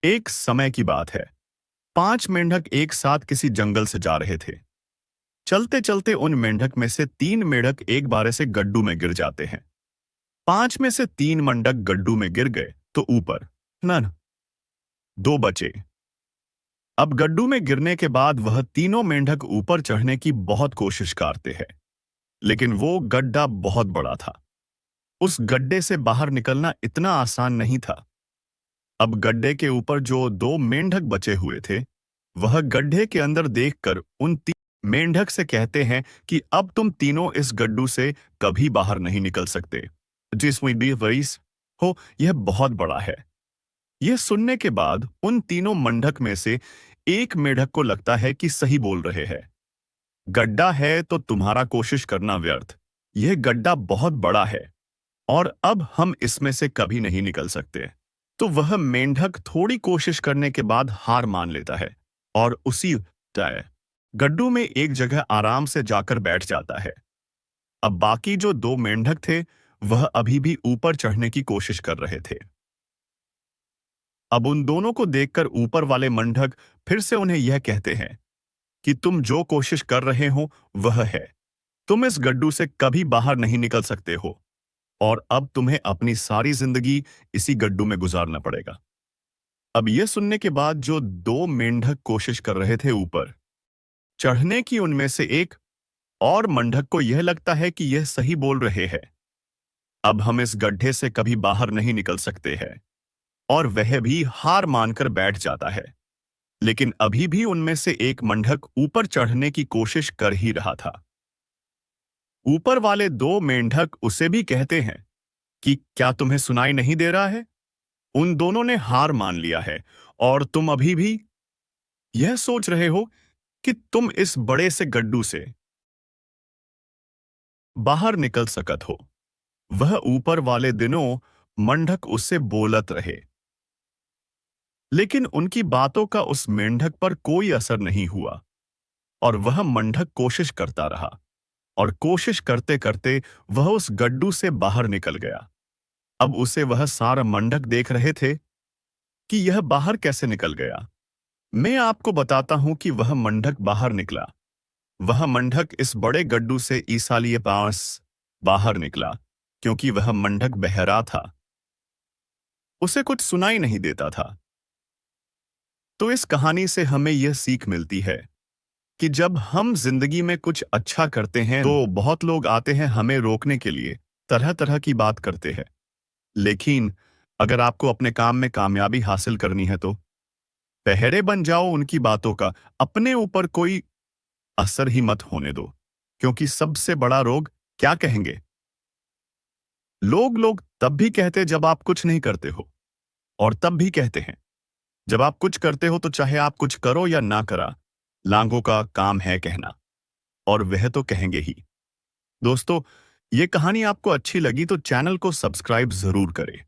एक समय की बात है। 5 मेंढक एक साथ किसी जंगल से जा रहे थे। चलते चलते उन मेंढक में से 3 मेंढक एक बारे से गड्ढू में गिर जाते हैं। 5 में से 3 मेंढक गड्ढू में गिर गए तो ऊपर नन 2 बचे। अब गड्ढू में गिरने के बाद वह तीनों मेंढक ऊपर चढ़ने की बहुत कोशिश करते हैं, लेकिन वो गड्ढा बहुत बड़ा था। उस गड्ढे से बाहर निकलना इतना आसान नहीं था। अब गड्ढे के ऊपर जो 2 मेंढक बचे हुए थे, वह गड्ढे के अंदर देखकर उन 3 मेंढक से कहते हैं कि अब तुम तीनों इस गड्ढू से कभी बाहर नहीं निकल सकते। जिसमें भी वरीस हो, यह बहुत बड़ा है। यह सुनने के बाद उन तीनों मेंढक में से एक मेंढक को लगता है कि सही बोल रहे हैं। गड्ढा है तो तुम्हारा कोशिश करना व्यर्थ। यह गड्ढा बहुत बड़ा है और अब हम इसमें से कभी नहीं निकल सकते। तो वह मेंढक थोड़ी कोशिश करने के बाद हार मान लेता है और उसी तय गड्ढू में एक जगह आराम से जाकर बैठ जाता है। अब बाकी जो 2 मेंढक थे, वह अभी भी ऊपर चढ़ने की कोशिश कर रहे थे। अब उन दोनों को देखकर ऊपर वाले मेंढक फिर से उन्हें यह कहते हैं कि तुम जो कोशिश कर रहे हो वह है, तुम इस गड्ढू से कभी बाहर नहीं निकल सकते हो और अब तुम्हें अपनी सारी जिंदगी इसी गड्ढू में गुजारना पड़ेगा। अब यह सुनने के बाद जो 2 मेंढक कोशिश कर रहे थे ऊपर चढ़ने की, उनमें से एक और मेंढक को यह लगता है कि यह सही बोल रहे हैं। अब हम इस गड्ढे से कभी बाहर नहीं निकल सकते हैं और वह भी हार मानकर बैठ जाता है। लेकिन अभी भी उनमें से एक मेंढक ऊपर चढ़ने की कोशिश कर ही रहा था। ऊपर वाले 2 मेंढक उसे भी कहते हैं कि क्या तुम्हें सुनाई नहीं दे रहा है? उन दोनों ने हार मान लिया है और तुम अभी भी यह सोच रहे हो कि तुम इस बड़े से गड्ढू से बाहर निकल सकत हो। वह ऊपर वाले दिनों मेंढक उससे बोलत रहे, लेकिन उनकी बातों का उस मेंढक पर कोई असर नहीं हुआ और वह मेंढक कोशिश करता रहा और कोशिश करते करते वह उस गड्ढू से बाहर निकल गया। अब उसे वह सारा मेंढक देख रहे थे कि यह बाहर कैसे निकल गया। मैं आपको बताता हूं कि वह मेंढक बाहर निकला। वह मेंढक इस बड़े गड्ढू से ईसालिए पास बाहर निकला क्योंकि वह मेंढक बहरा था। उसे कुछ सुनाई नहीं देता था। तो इस कहानी से हमें यह सीख मिलती है कि जब हम जिंदगी में कुछ अच्छा करते हैं तो बहुत लोग आते हैं हमें रोकने के लिए, तरह तरह की बात करते हैं। लेकिन अगर आपको अपने काम में कामयाबी हासिल करनी है तो पहरे बन जाओ उनकी बातों का, अपने ऊपर कोई असर ही मत होने दो। क्योंकि सबसे बड़ा रोग क्या कहेंगे लोग? लोग तब भी कहते जब आप कुछ नहीं करते हो, और तब भी कहते हैं जब आप कुछ करते हो तो चाहे आप कुछ करो या ना करा, लांगों का काम है कहना, और वह तो कहेंगे ही। दोस्तों, ये कहानी आपको अच्छी लगी तो चैनल को सब्सक्राइब जरूर करें।